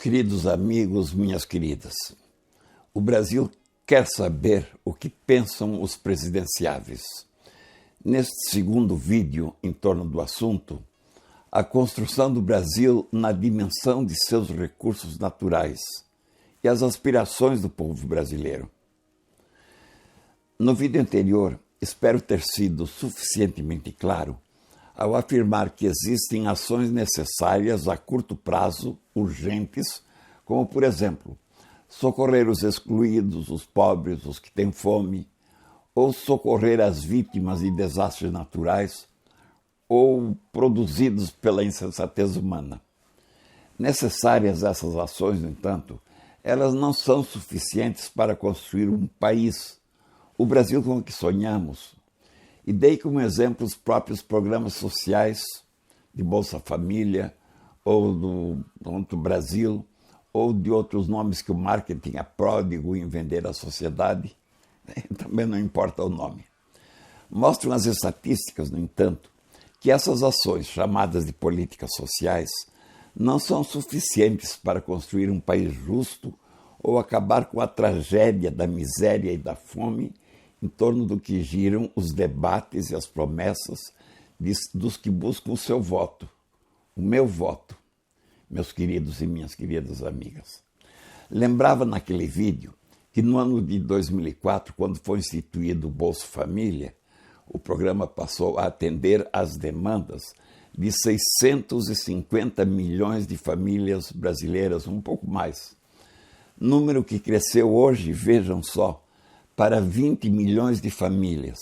queridos amigos, minhas queridas, o Brasil quer saber o que pensam os presidenciáveis. Neste segundo vídeo em torno do assunto, a construção do Brasil na dimensão de seus recursos naturais e as aspirações do povo brasileiro. No vídeo anterior, espero ter sido suficientemente claro ao afirmar que existem ações necessárias a curto prazo, urgentes, como, por exemplo, socorrer os excluídos, os pobres, os que têm fome, ou socorrer as vítimas de desastres naturais ou produzidos pela insensatez humana. Necessárias essas ações, no entanto, elas não são suficientes para construir um país, o Brasil com o que sonhamos. E dei como exemplo os próprios programas sociais de Bolsa Família, ou do Pronto Brasil, ou de outros nomes que o marketing é pródigo em vender à sociedade. Também não importa o nome. Mostram as estatísticas, no entanto, que essas ações, chamadas de políticas sociais, não são suficientes para construir um país justo ou acabar com a tragédia da miséria e da fome em torno do que giram os debates e as promessas dos que buscam o seu voto, o meu voto, meus queridos e minhas queridas amigas. Lembrava naquele vídeo que no ano de 2004, quando foi instituído o Bolsa Família, o programa passou a atender às demandas de 650 milhões de famílias brasileiras, um pouco mais. Número que cresceu hoje, vejam só, para 20 milhões de famílias.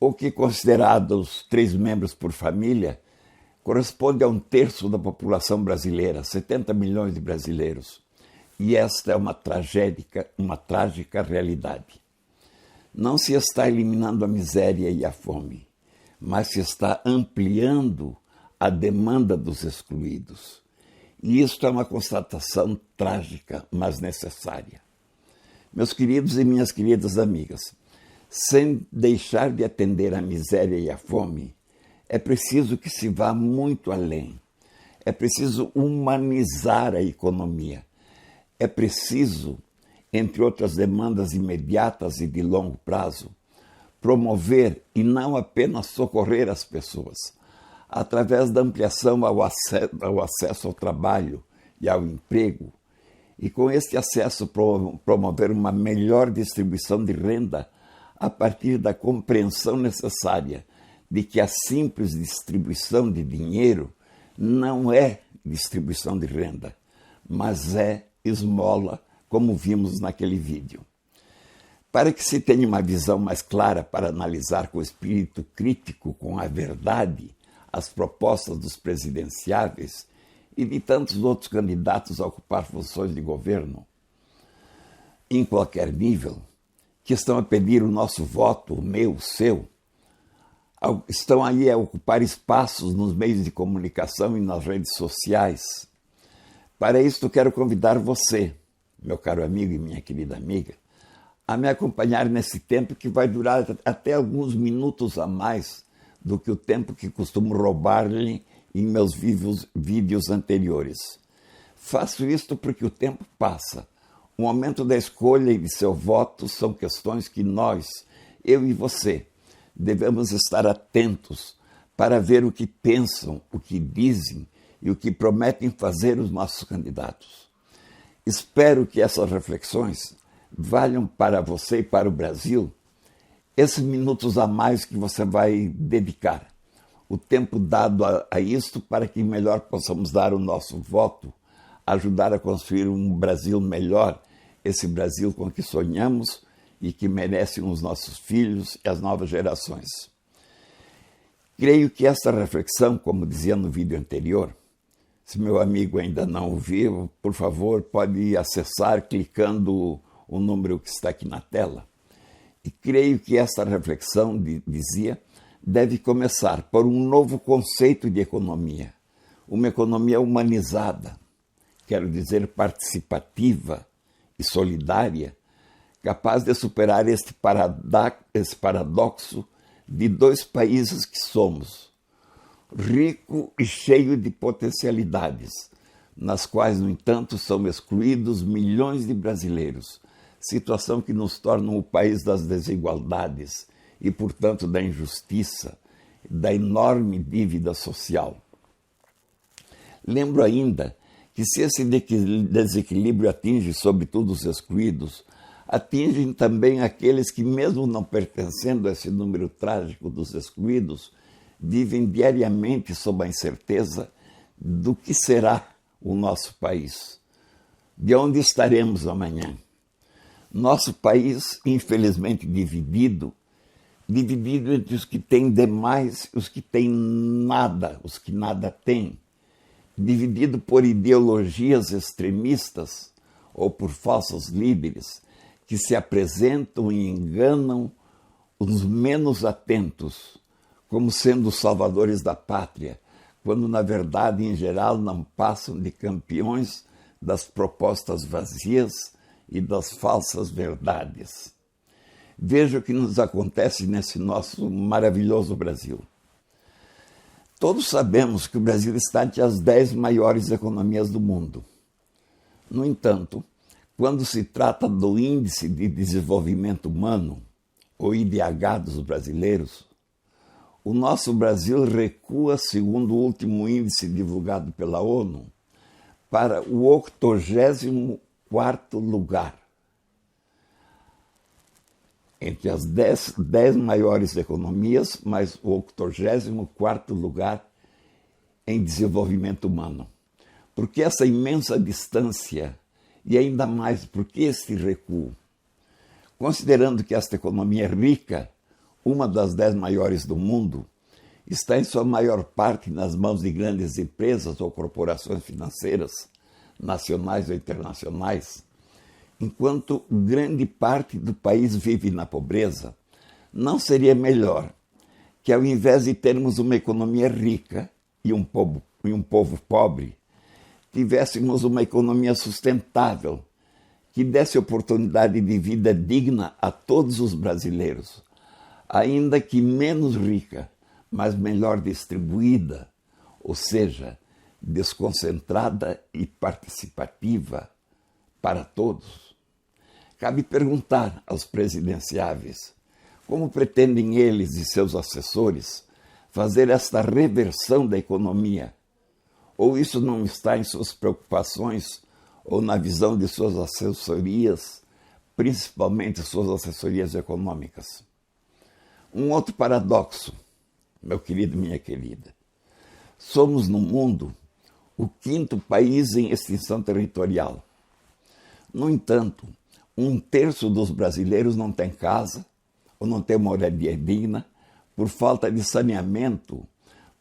O que, considerados 3 membros por família, corresponde a 1/3 da população brasileira, 70 milhões de brasileiros. E esta é uma trágica realidade. Não se está eliminando a miséria e a fome, mas se está ampliando a demanda dos excluídos. E isto é uma constatação trágica, mas necessária. Meus queridos e minhas queridas amigas, sem deixar de atender à miséria e à fome, é preciso que se vá muito além. É preciso humanizar a economia. É preciso, entre outras demandas imediatas e de longo prazo, promover e não apenas socorrer as pessoas, através da ampliação ao acesso ao trabalho e ao emprego, e com este acesso promover uma melhor distribuição de renda a partir da compreensão necessária de que a simples distribuição de dinheiro não é distribuição de renda, mas é esmola, como vimos naquele vídeo. Para que se tenha uma visão mais clara para analisar com espírito crítico, com a verdade, as propostas dos presidenciáveis e de tantos outros candidatos a ocupar funções de governo, em qualquer nível, que estão a pedir o nosso voto, o meu, o seu, estão aí a ocupar espaços nos meios de comunicação e nas redes sociais. Para isso, quero convidar você, meu caro amigo e minha querida amiga, a me acompanhar nesse tempo que vai durar até alguns minutos a mais do que o tempo que costumo roubar-lhe em meus vídeos anteriores. Faço isto porque o tempo passa. O momento da escolha e de seu voto são questões que nós, eu e você, devemos estar atentos para ver o que pensam, o que dizem e o que prometem fazer os nossos candidatos. Espero que essas reflexões valham para você e para o Brasil esses minutos a mais que você vai dedicar. O tempo dado a isto para que melhor possamos dar o nosso voto, ajudar a construir um Brasil melhor, esse Brasil com que sonhamos e que merecem os nossos filhos e as novas gerações. Creio que esta reflexão, como dizia no vídeo anterior, se meu amigo ainda não o viu, por favor, pode acessar clicando o número que está aqui na tela. E creio que esta reflexão, dizia, deve começar por um novo conceito de economia, uma economia humanizada, quero dizer participativa e solidária, capaz de superar este paradoxo de 2 países que somos, rico e cheio de potencialidades, nas quais, no entanto, são excluídos milhões de brasileiros, situação que nos torna o país das desigualdades e, portanto, da injustiça, da enorme dívida social. Lembro ainda que se esse desequilíbrio atinge sobretudo os excluídos, atingem também aqueles que, mesmo não pertencendo a esse número trágico dos excluídos, vivem diariamente sob a incerteza do que será o nosso país, de onde estaremos amanhã. Nosso país, infelizmente, dividido entre os que têm demais e os que têm nada, os que nada têm, dividido por ideologias extremistas ou por falsos líderes que se apresentam e enganam os menos atentos como sendo os salvadores da pátria, quando, na verdade, em geral, não passam de campeões das propostas vazias e das falsas verdades. Veja o que nos acontece nesse nosso maravilhoso Brasil. Todos sabemos que o Brasil está entre as 10 maiores economias do mundo. No entanto, quando se trata do Índice de Desenvolvimento Humano, o IDH dos brasileiros, o nosso Brasil recua, segundo o último índice divulgado pela ONU, para o 84º lugar. Entre as 10 maiores economias, mas o 84º lugar em desenvolvimento humano. Por que essa imensa distância e ainda mais por que este recuo? Considerando que esta economia é rica, uma das 10 maiores do mundo, está em sua maior parte nas mãos de grandes empresas ou corporações financeiras, nacionais ou internacionais, enquanto grande parte do país vive na pobreza, não seria melhor que, ao invés de termos uma economia rica e um povo pobre, tivéssemos uma economia sustentável que desse oportunidade de vida digna a todos os brasileiros, ainda que menos rica, mas melhor distribuída, ou seja, desconcentrada e participativa para todos? Cabe perguntar aos presidenciáveis como pretendem eles e seus assessores fazer esta reversão da economia, ou isso não está em suas preocupações ou na visão de suas assessorias, principalmente suas assessorias econômicas. Um outro paradoxo, meu querido, minha querida. Somos no mundo o 5º país em extinção territorial. No entanto, 1/3 dos brasileiros não tem casa ou não tem moradia digna por falta de saneamento,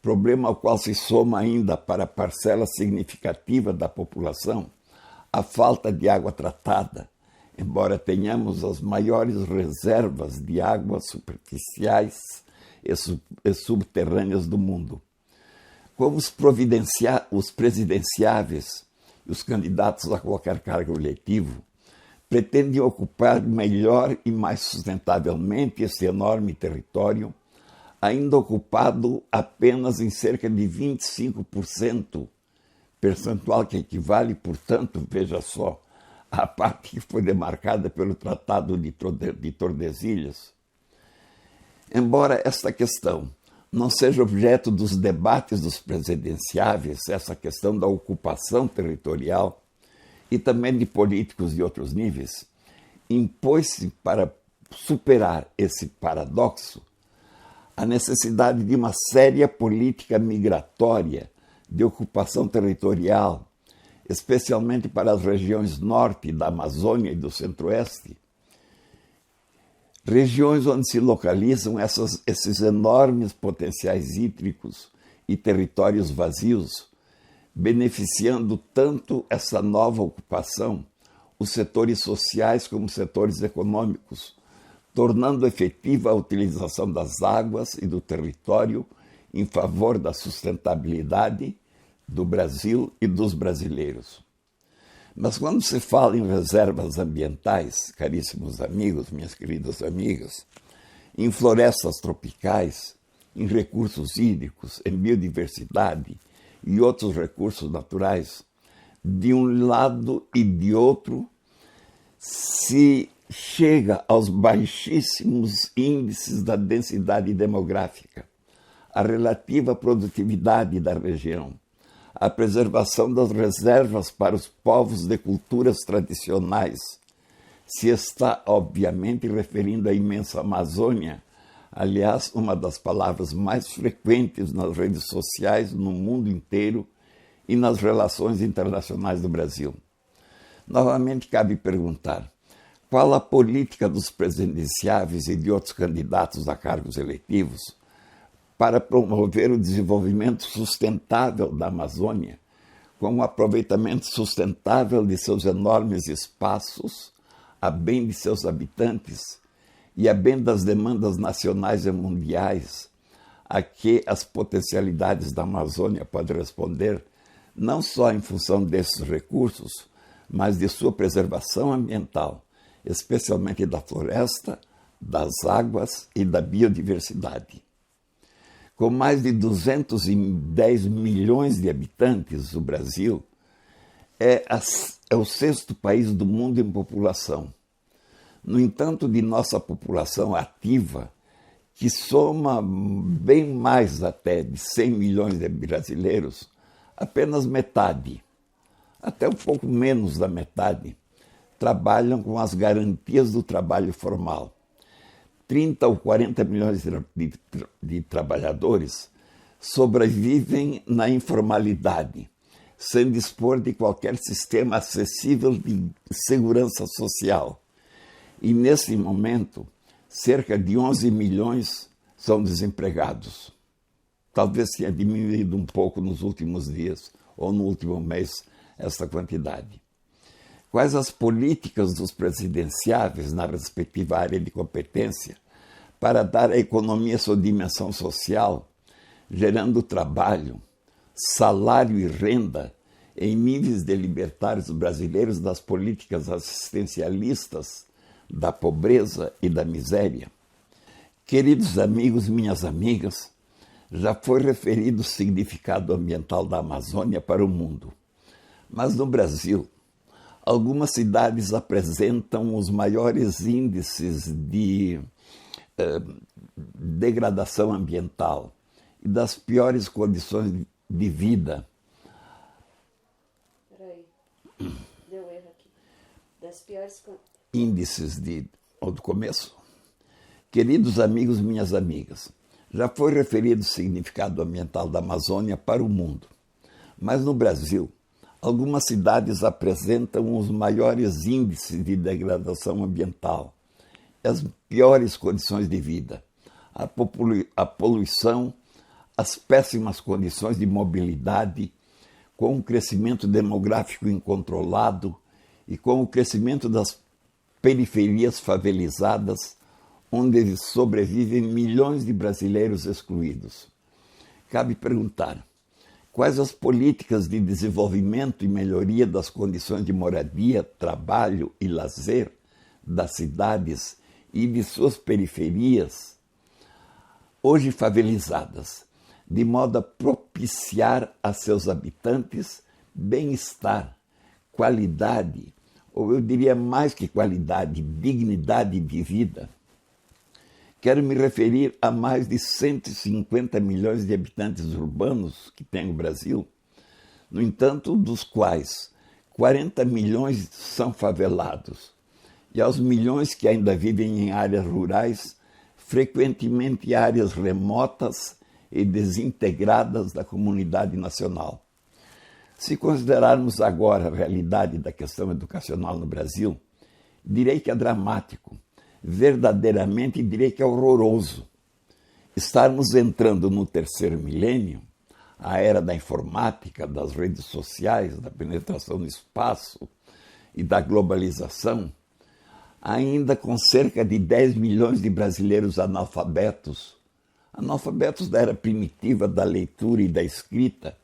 problema ao qual se soma ainda para parcela significativa da população a falta de água tratada, embora tenhamos as maiores reservas de águas superficiais e subterrâneas do mundo. Como os presidenciáveis e os candidatos a qualquer cargo eletivo pretendem ocupar melhor e mais sustentavelmente esse enorme território, ainda ocupado apenas em cerca de 25%, percentual que equivale, portanto, veja só, à parte que foi demarcada pelo Tratado de Tordesilhas. Embora esta questão não seja objeto dos debates dos presidenciáveis, essa questão da ocupação territorial e também de políticos de outros níveis, impôs-se para superar esse paradoxo a necessidade de uma séria política migratória de ocupação territorial, especialmente para as regiões norte da Amazônia e do Centro-Oeste, regiões onde se localizam esses enormes potenciais hídricos e territórios vazios, beneficiando tanto essa nova ocupação, os setores sociais como os setores econômicos, tornando efetiva a utilização das águas e do território em favor da sustentabilidade do Brasil e dos brasileiros. Mas quando se fala em reservas ambientais, caríssimos amigos, minhas queridas amigas, em florestas tropicais, em recursos hídricos, em biodiversidade e outros recursos naturais, de um lado e de outro, se chega aos baixíssimos índices da densidade demográfica, a relativa produtividade da região, a preservação das reservas para os povos de culturas tradicionais, se está, obviamente, referindo à imensa Amazônia, aliás, uma das palavras mais frequentes nas redes sociais no mundo inteiro e nas relações internacionais do Brasil. Novamente, cabe perguntar: qual a política dos presidenciáveis e de outros candidatos a cargos eletivos para promover o desenvolvimento sustentável da Amazônia, com o aproveitamento sustentável de seus enormes espaços, a bem de seus habitantes e a bem das demandas nacionais e mundiais, a que as potencialidades da Amazônia podem responder, não só em função desses recursos, mas de sua preservação ambiental, especialmente da floresta, das águas e da biodiversidade. Com mais de 210 milhões de habitantes, o Brasil é o sexto país do mundo em população. No entanto, de nossa população ativa, que soma bem mais até de 100 milhões de brasileiros, apenas metade, até um pouco menos da metade, trabalham com as garantias do trabalho formal. 30 ou 40 milhões de trabalhadores sobrevivem na informalidade, sem dispor de qualquer sistema acessível de segurança social. E, nesse momento, cerca de 11 milhões são desempregados. Talvez tenha diminuído um pouco nos últimos dias ou no último mês esta quantidade. Quais as políticas dos presidenciáveis na respectiva área de competência para dar à economia sua dimensão social, gerando trabalho, salário e renda em níveis de libertar os brasileiros das políticas assistencialistas, da pobreza e da miséria? Queridos amigos, minhas amigas, já foi referido o significado ambiental da Amazônia para o mundo. Mas no Brasil, algumas cidades apresentam os maiores índices de degradação ambiental e das piores condições de vida. Peraí, deu erro aqui. Das piores Índices do começo. Queridos amigos, minhas amigas, já foi referido o significado ambiental da Amazônia para o mundo. Mas no Brasil, algumas cidades apresentam os maiores índices de degradação ambiental, as piores condições de vida, a poluição, as péssimas condições de mobilidade, com o crescimento demográfico incontrolado e com o crescimento das periferias favelizadas, onde sobrevivem milhões de brasileiros excluídos. Cabe perguntar: quais as políticas de desenvolvimento e melhoria das condições de moradia, trabalho e lazer das cidades e de suas periferias, hoje favelizadas, de modo a propiciar a seus habitantes bem-estar, qualidade, ou eu diria mais que qualidade, dignidade de vida? Quero me referir a mais de 150 milhões de habitantes urbanos que tem o Brasil, no entanto, dos quais 40 milhões são favelados, e aos milhões que ainda vivem em áreas rurais, frequentemente áreas remotas e desintegradas da comunidade nacional. Se considerarmos agora a realidade da questão educacional no Brasil, direi que é dramático, verdadeiramente direi que é horroroso. Estarmos entrando no terceiro milênio, a era da informática, das redes sociais, da penetração no espaço e da globalização, ainda com cerca de 10 milhões de brasileiros analfabetos da era primitiva da leitura e da escrita,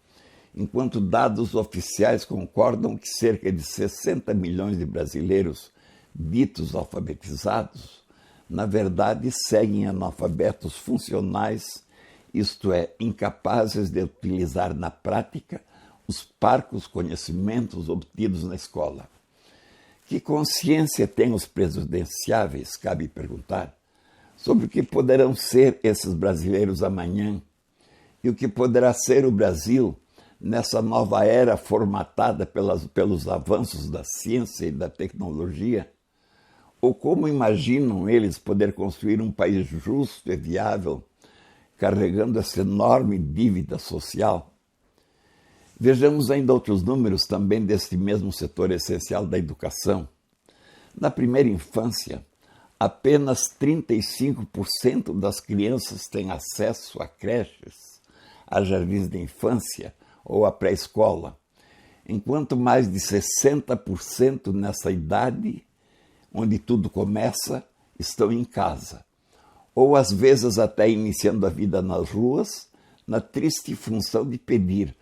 enquanto dados oficiais concordam que cerca de 60 milhões de brasileiros ditos alfabetizados, na verdade, seguem analfabetos funcionais, isto é, incapazes de utilizar na prática os parcos conhecimentos obtidos na escola. Que consciência têm os presidenciáveis, cabe perguntar, sobre o que poderão ser esses brasileiros amanhã e o que poderá ser o Brasil nessa nova era formatada pelos avanços da ciência e da tecnologia? Ou como imaginam eles poder construir um país justo e viável, carregando essa enorme dívida social? Vejamos ainda outros números também deste mesmo setor essencial da educação. Na primeira infância, apenas 35% das crianças têm acesso a creches, a jardins de infância ou a pré-escola, enquanto mais de 60% nessa idade, onde tudo começa, estão em casa, ou às vezes até iniciando a vida nas ruas, na triste função de pedir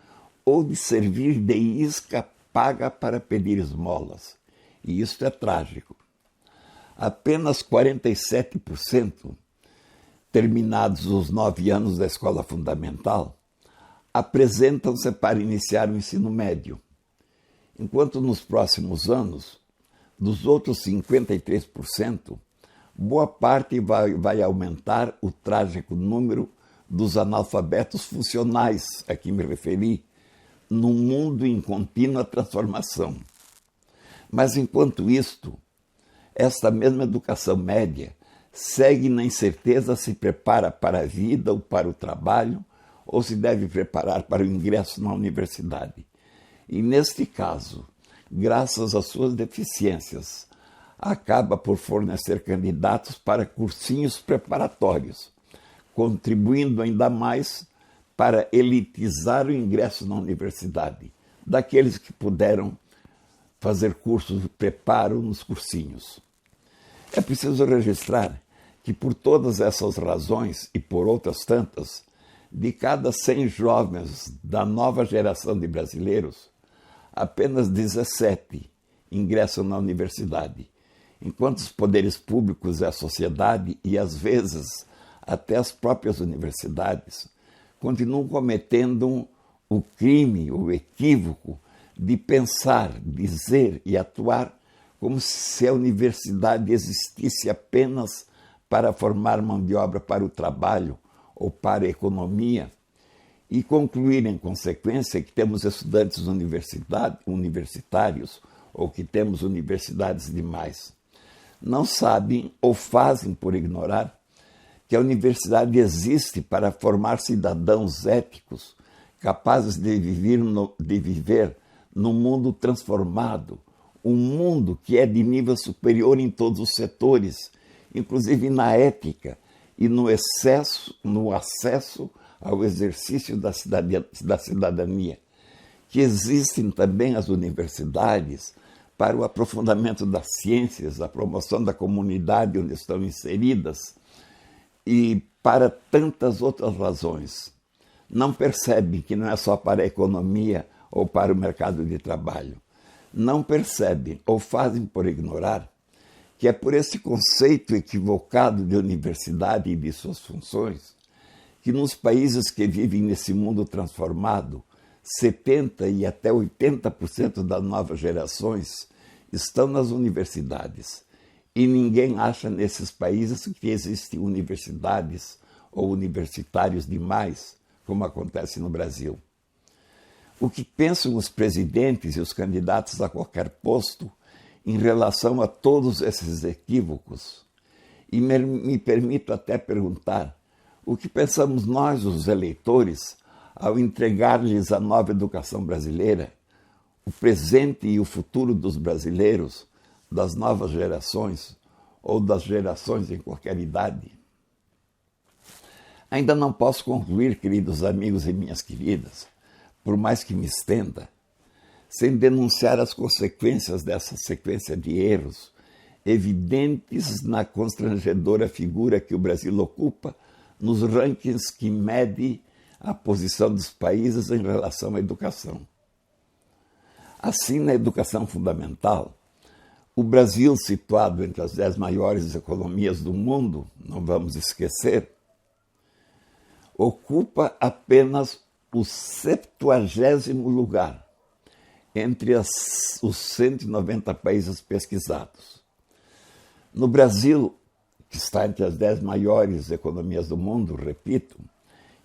ou de servir de isca paga para pedir esmolas. E isso é trágico. Apenas 47%, terminados os 9 anos da escola fundamental, apresentam-se para iniciar o ensino médio, enquanto nos próximos anos, dos outros 53%, boa parte vai aumentar o trágico número dos analfabetos funcionais a que me referi, num mundo em contínua transformação. Mas, enquanto isto, esta mesma educação média segue na incerteza se prepara para a vida ou para o trabalho, ou se deve preparar para o ingresso na universidade. E, neste caso, graças às suas deficiências, acaba por fornecer candidatos para cursinhos preparatórios, contribuindo ainda mais para elitizar o ingresso na universidade, daqueles que puderam fazer cursos de preparo nos cursinhos. É preciso registrar que, por todas essas razões e por outras tantas, de cada 100 jovens da nova geração de brasileiros, apenas 17 ingressam na universidade, enquanto os poderes públicos e a sociedade, e às vezes até as próprias universidades, continuam cometendo o crime, o equívoco de pensar, dizer e atuar como se a universidade existisse apenas para formar mão de obra para o trabalho ou para a economia, e concluir, em consequência, que temos estudantes universitários ou que temos universidades demais. Não sabem ou fazem por ignorar que a universidade existe para formar cidadãos éticos capazes de viver num mundo transformado, um mundo que é de nível superior em todos os setores, inclusive na ética e no acesso ao exercício da cidadania, que existem também as universidades para o aprofundamento das ciências, a promoção da comunidade onde estão inseridas e para tantas outras razões. Não percebem que não é só para a economia ou para o mercado de trabalho. Não percebem ou fazem por ignorar que é por esse conceito equivocado de universidade e de suas funções que nos países que vivem nesse mundo transformado, 70% e até 80% das novas gerações estão nas universidades. E ninguém acha nesses países que existem universidades ou universitários demais, como acontece no Brasil. O que pensam os presidentes e os candidatos a qualquer posto em relação a todos esses equívocos? E me permito até perguntar, o que pensamos nós, os eleitores, ao entregar-lhes a nova educação brasileira, o presente e o futuro dos brasileiros, das novas gerações ou das gerações em qualquer idade? Ainda não posso concluir, queridos amigos e minhas queridas, por mais que me estenda, sem denunciar as consequências dessa sequência de erros evidentes na constrangedora figura que o Brasil ocupa nos rankings que medem a posição dos países em relação à educação. Assim, na educação fundamental, o Brasil, situado entre as 10 maiores economias do mundo, não vamos esquecer, ocupa apenas o 70º lugar entre os 190 países pesquisados. No Brasil, que está entre as 10 maiores economias do mundo, repito,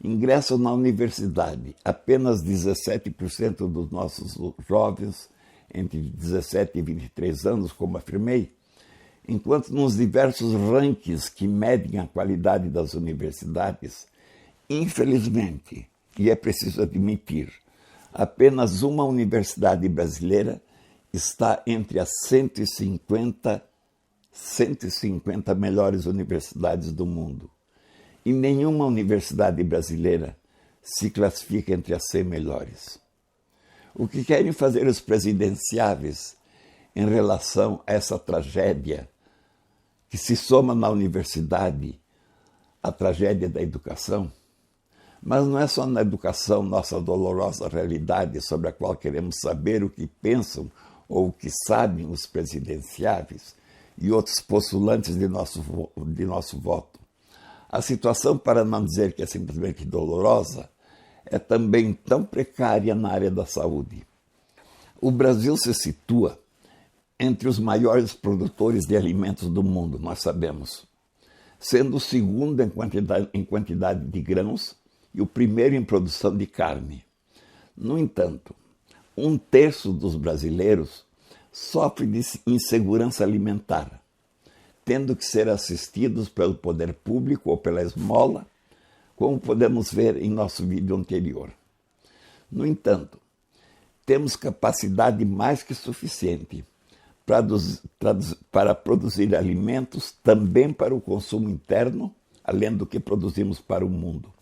ingressam na universidade apenas 17% dos nossos jovens entre 17 e 23 anos, como afirmei, enquanto nos diversos rankings que medem a qualidade das universidades, infelizmente, e é preciso admitir, apenas uma universidade brasileira está entre as 150 melhores universidades do mundo. E nenhuma universidade brasileira se classifica entre as 100 melhores. O que querem fazer os presidenciáveis em relação a essa tragédia que se soma na universidade à tragédia da educação? Mas não é só na educação nossa dolorosa realidade sobre a qual queremos saber o que pensam ou o que sabem os presidenciáveis e outros postulantes de nosso voto. A situação, para não dizer que é simplesmente dolorosa, é também tão precária na área da saúde. O Brasil se situa entre os maiores produtores de alimentos do mundo, nós sabemos, sendo o segundo em quantidade de grãos e o primeiro em produção de carne. No entanto, 1/3 dos brasileiros sofre de insegurança alimentar, tendo que ser assistidos pelo poder público ou pela esmola, como podemos ver em nosso vídeo anterior. No entanto, temos capacidade mais que suficiente para produzir alimentos também para o consumo interno, além do que produzimos para o mundo.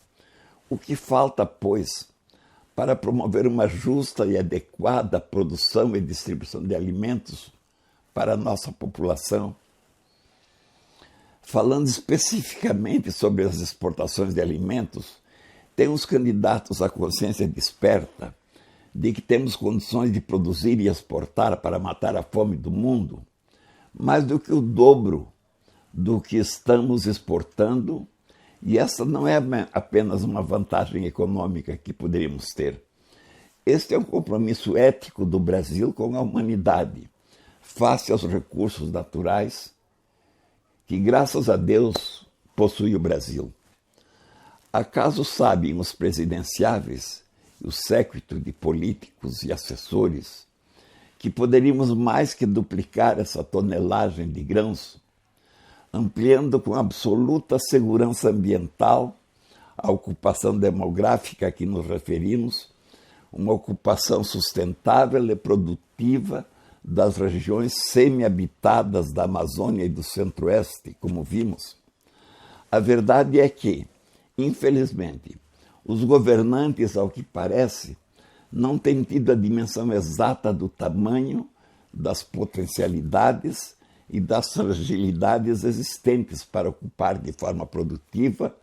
O que falta, pois, para promover uma justa e adequada produção e distribuição de alimentos para a nossa população? Falando especificamente sobre as exportações de alimentos, tem os candidatos à consciência desperta de que temos condições de produzir e exportar para matar a fome do mundo mais do que o dobro do que estamos exportando, e essa não é apenas uma vantagem econômica que poderíamos ter. Este é um compromisso ético do Brasil com a humanidade, face aos recursos naturais que, graças a Deus, possui o Brasil. Acaso sabem os presidenciáveis, o séquito de políticos e assessores, que poderíamos mais que duplicar essa tonelagem de grãos, ampliando com absoluta segurança ambiental a ocupação demográfica a que nos referimos, uma ocupação sustentável e produtiva das regiões semi-habitadas da Amazônia e do Centro-Oeste, como vimos? A verdade é que, infelizmente, os governantes, ao que parece, não têm tido a dimensão exata do tamanho, das potencialidades e das fragilidades existentes para ocupar de forma produtiva,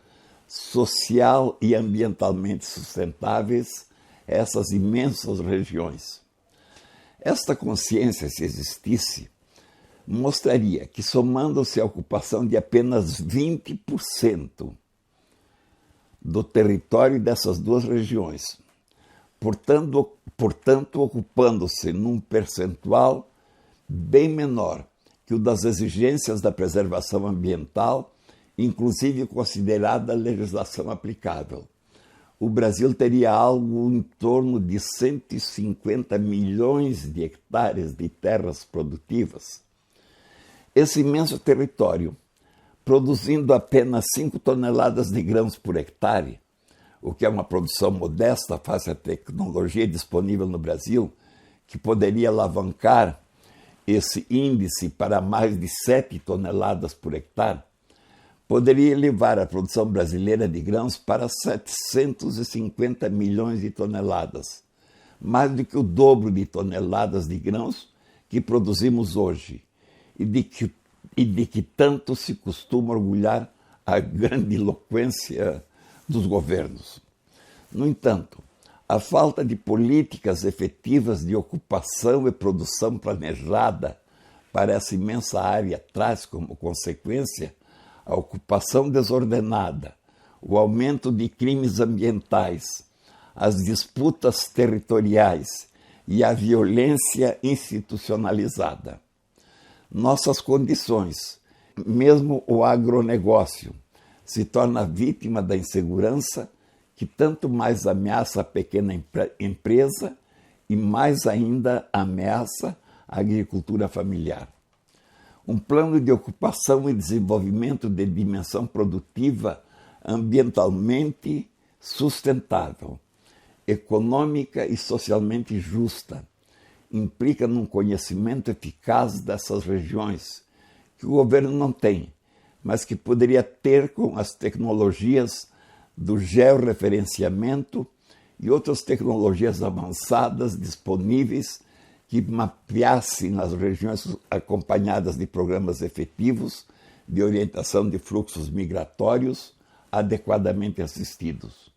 social e ambientalmente sustentáveis essas imensas regiões. Esta consciência, se existisse, mostraria que, somando-se a ocupação de apenas 20% do território dessas duas regiões, portanto ocupando-se num percentual bem menor que o das exigências da preservação ambiental, inclusive considerada a legislação aplicável, o Brasil teria algo em torno de 150 milhões de hectares de terras produtivas. Esse imenso território, produzindo apenas 5 toneladas de grãos por hectare, o que é uma produção modesta face à tecnologia disponível no Brasil, que poderia alavancar esse índice para mais de 7 toneladas por hectare, poderia elevar a produção brasileira de grãos para 750 milhões de toneladas, mais do que o dobro de toneladas de grãos que produzimos hoje e de que tanto se costuma orgulhar a grandiloquência dos governos. No entanto, a falta de políticas efetivas de ocupação e produção planejada para essa imensa área traz como consequência a ocupação desordenada, o aumento de crimes ambientais, as disputas territoriais e a violência institucionalizada. Nossas condições, mesmo o agronegócio, se torna vítima da insegurança que tanto mais ameaça a pequena empresa e mais ainda ameaça a agricultura familiar. Um plano de ocupação e desenvolvimento de dimensão produtiva ambientalmente sustentável, econômica e socialmente justa, implica num conhecimento eficaz dessas regiões, que o governo não tem, mas que poderia ter com as tecnologias do georreferenciamento e outras tecnologias avançadas disponíveis que mapeassem as regiões acompanhadas de programas efetivos de orientação de fluxos migratórios adequadamente assistidos.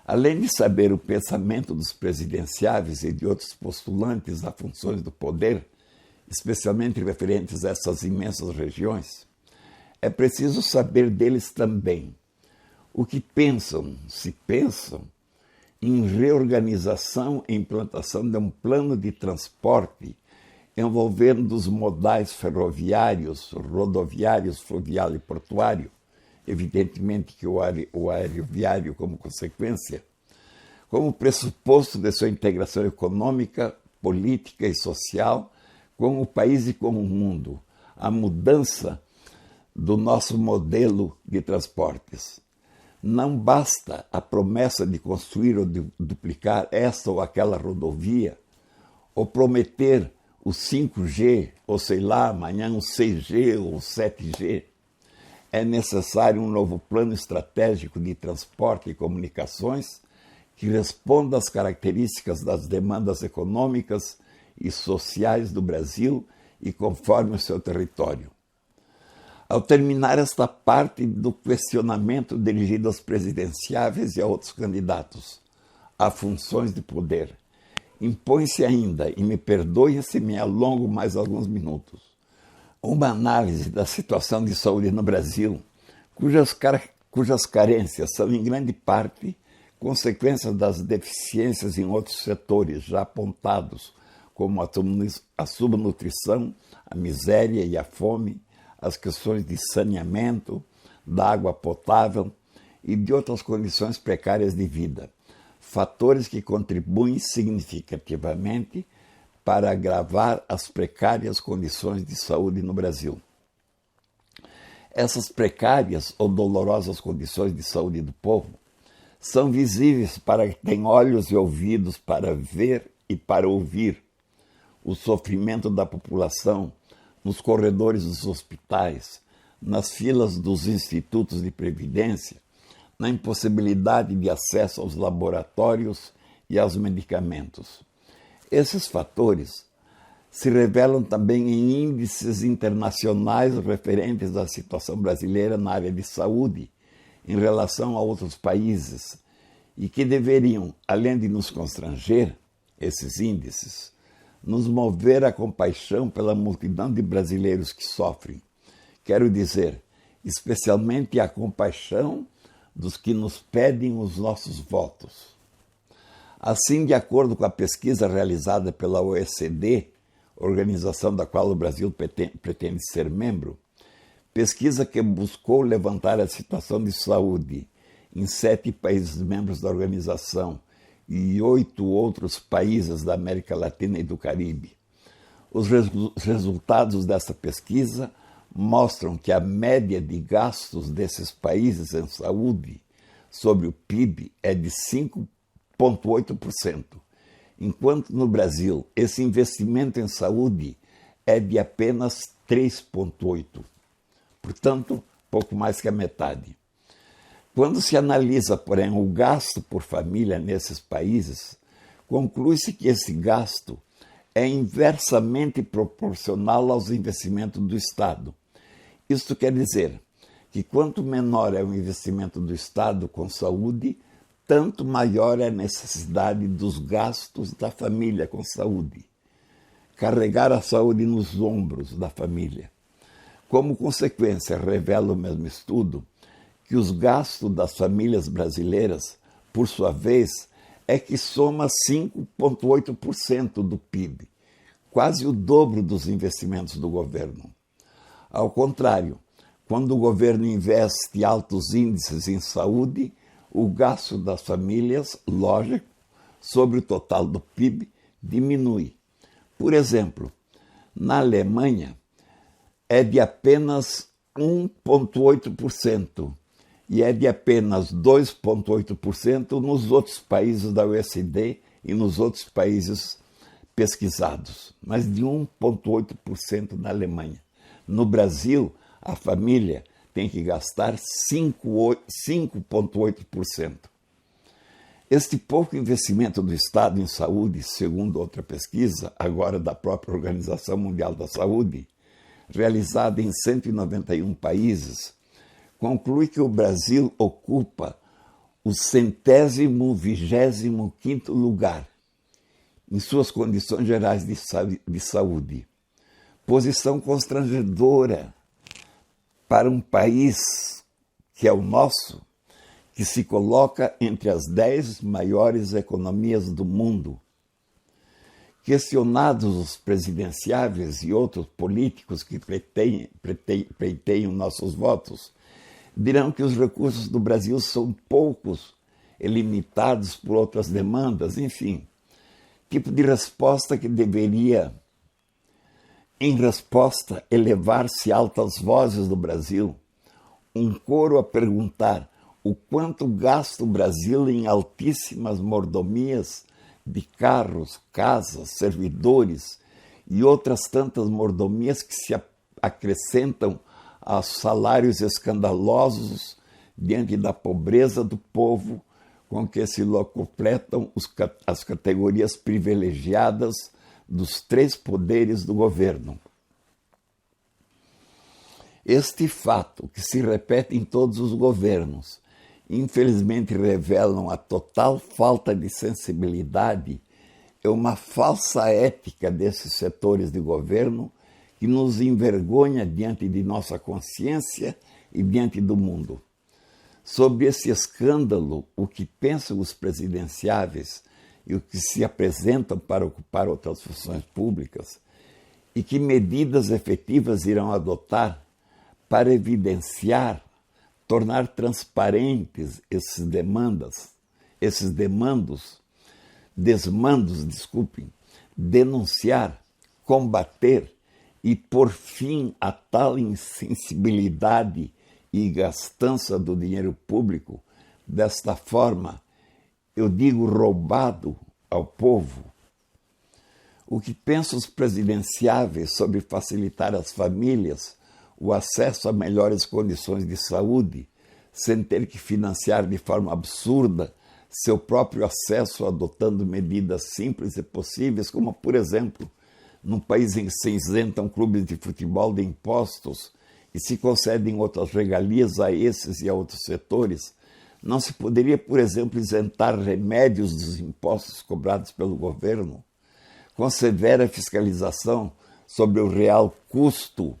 Além de saber o pensamento dos presidenciáveis e de outros postulantes a funções do poder, especialmente referentes a essas imensas regiões, é preciso saber deles também o que pensam, se pensam, em reorganização e implantação de um plano de transporte envolvendo os modais ferroviários, rodoviários, fluvial e portuário, evidentemente que o aeroviário como consequência, como pressuposto de sua integração econômica, política e social com o país e com o mundo, a mudança do nosso modelo de transportes. Não basta a promessa de construir ou de duplicar esta ou aquela rodovia, ou prometer o 5G, ou sei lá, amanhã o 6G ou o 7G. É necessário um novo plano estratégico de transporte e comunicações que responda às características das demandas econômicas e sociais do Brasil e conforme o seu território. Ao terminar esta parte do questionamento dirigido aos presidenciáveis e a outros candidatos a funções de poder, impõe-se ainda, e me perdoe se me alongo mais alguns minutos, uma análise da situação de saúde no Brasil, cujas carências são em grande parte consequência das deficiências em outros setores já apontados, como a subnutrição, a miséria e a fome, as questões de saneamento, da água potável e de outras condições precárias de vida, fatores que contribuem significativamente para agravar as precárias condições de saúde no Brasil. Essas precárias ou dolorosas condições de saúde do povo são visíveis para quem tem olhos e ouvidos para ver e para ouvir o sofrimento da população nos corredores dos hospitais, nas filas dos institutos de previdência, na impossibilidade de acesso aos laboratórios e aos medicamentos. Esses fatores se revelam também em índices internacionais referentes à situação brasileira na área de saúde em relação a outros países e que deveriam, além de nos constranger, esses índices, nos mover à compaixão pela multidão de brasileiros que sofrem. Quero dizer, especialmente a compaixão dos que nos pedem os nossos votos. Assim, de acordo com a pesquisa realizada pela OECD, organização da qual o Brasil pretende ser membro, pesquisa que buscou levantar a situação de saúde em 7 países membros da organização e 8 outros países da América Latina e do Caribe. Os resultados dessa pesquisa mostram que a média de gastos desses países em saúde sobre o PIB é de 5,8%, enquanto no Brasil esse investimento em saúde é de apenas 3,8%. Portanto, pouco mais que a metade. Quando se analisa, porém, o gasto por família nesses países, conclui-se que esse gasto é inversamente proporcional aos investimentos do Estado. Isto quer dizer que quanto menor é o investimento do Estado com saúde, tanto maior é a necessidade dos gastos da família com saúde. Carregar a saúde nos ombros da família. Como consequência, revela o mesmo estudo que os gastos das famílias brasileiras, por sua vez, é que soma 5,8% do PIB, quase o dobro dos investimentos do governo. Ao contrário, quando o governo investe altos índices em saúde, o gasto das famílias, lógico, sobre o total do PIB, diminui. Por exemplo, na Alemanha é de apenas 1,8% e é de apenas 2,8% nos outros países da OECD e nos outros países pesquisados, mas de 1,8% na Alemanha. No Brasil, a família tem que gastar 5,8%. Este pouco investimento do Estado em saúde, segundo outra pesquisa, agora da própria Organização Mundial da Saúde, realizada em 191 países, conclui que o Brasil ocupa o 125º lugar em suas condições gerais de saúde. Posição constrangedora para um país que é o nosso, que se coloca entre as 10 maiores economias do mundo. Questionados os presidenciáveis e outros políticos que pleiteiam nossos votos, dirão que os recursos do Brasil são poucos e limitados por outras demandas, enfim, tipo de resposta que deveria, em resposta, elevar-se altas vozes do Brasil, um coro a perguntar o quanto gasta o Brasil em altíssimas mordomias de carros, casas, servidores e outras tantas mordomias que se acrescentam aos salários escandalosos diante da pobreza do povo com que se locupletam as categorias privilegiadas dos 3 poderes do governo. Este fato, que se repete em todos os governos, infelizmente revelam a total falta de sensibilidade e uma falsa ética desses setores de governo que nos envergonha diante de nossa consciência e diante do mundo. Sobre esse escândalo, o que pensam os presidenciáveis e o que se apresentam para ocupar outras funções públicas e que medidas efetivas irão adotar para evidenciar, tornar transparentes esses denunciar, combater e pôr fim a tal insensibilidade e gastança do dinheiro público, desta forma, eu digo roubado ao povo. O que pensam os presidenciáveis sobre facilitar às famílias o acesso a melhores condições de saúde, sem ter que financiar de forma absurda seu próprio acesso adotando medidas simples e possíveis, como, por exemplo, num país em que se isentam clubes de futebol de impostos e se concedem outras regalias a esses e a outros setores, não se poderia, por exemplo, isentar remédios dos impostos cobrados pelo governo, com severa fiscalização sobre o real custo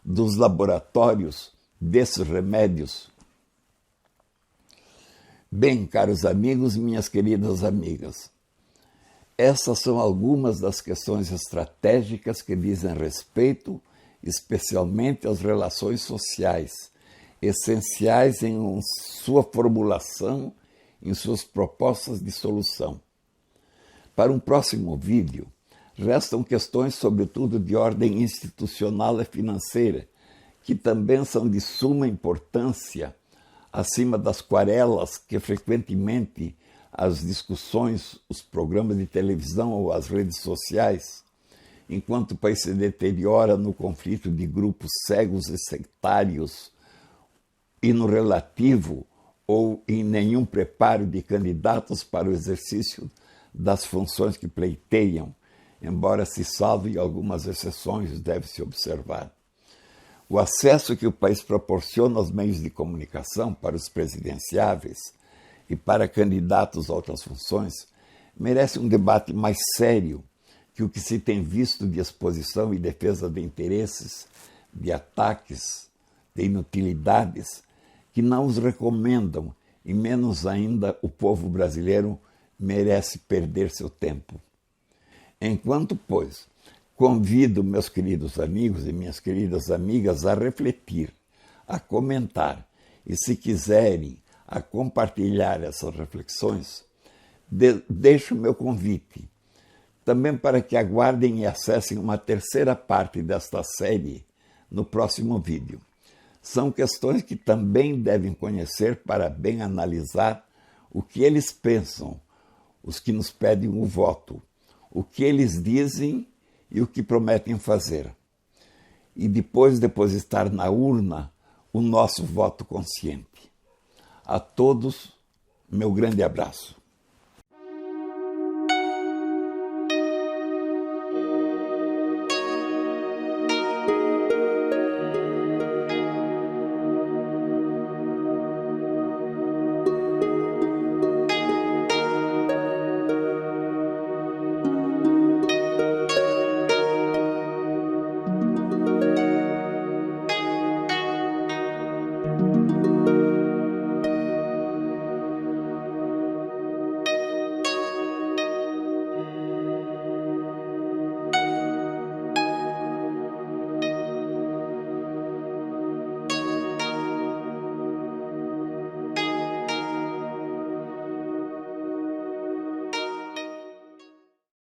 dos laboratórios desses remédios? Bem, caros amigos, minhas queridas amigas, essas são algumas das questões estratégicas que dizem respeito especialmente às relações sociais, essenciais em sua formulação, em suas propostas de solução. Para um próximo vídeo, restam questões, sobretudo de ordem institucional e financeira, que também são de suma importância, acima das quarelas que frequentemente as discussões, os programas de televisão ou as redes sociais, enquanto o país se deteriora no conflito de grupos cegos e sectários e no relativo ou em nenhum preparo de candidatos para o exercício das funções que pleiteiam, embora se salvem algumas exceções, deve-se observar. O acesso que o país proporciona aos meios de comunicação para os presidenciáveis e para candidatos a outras funções merece um debate mais sério que o que se tem visto de exposição e defesa de interesses, de ataques, de inutilidades, que não os recomendam, e menos ainda o povo brasileiro merece perder seu tempo. Enquanto, pois, convido meus queridos amigos e minhas queridas amigas a refletir, a comentar e, se quiserem, a compartilhar essas reflexões, deixo o meu convite, também para que aguardem e acessem uma terceira parte desta série no próximo vídeo. São questões que também devem conhecer para bem analisar o que eles pensam, os que nos pedem o voto, o que eles dizem e o que prometem fazer. E depois depositar na urna o nosso voto consciente. A todos, meu grande abraço.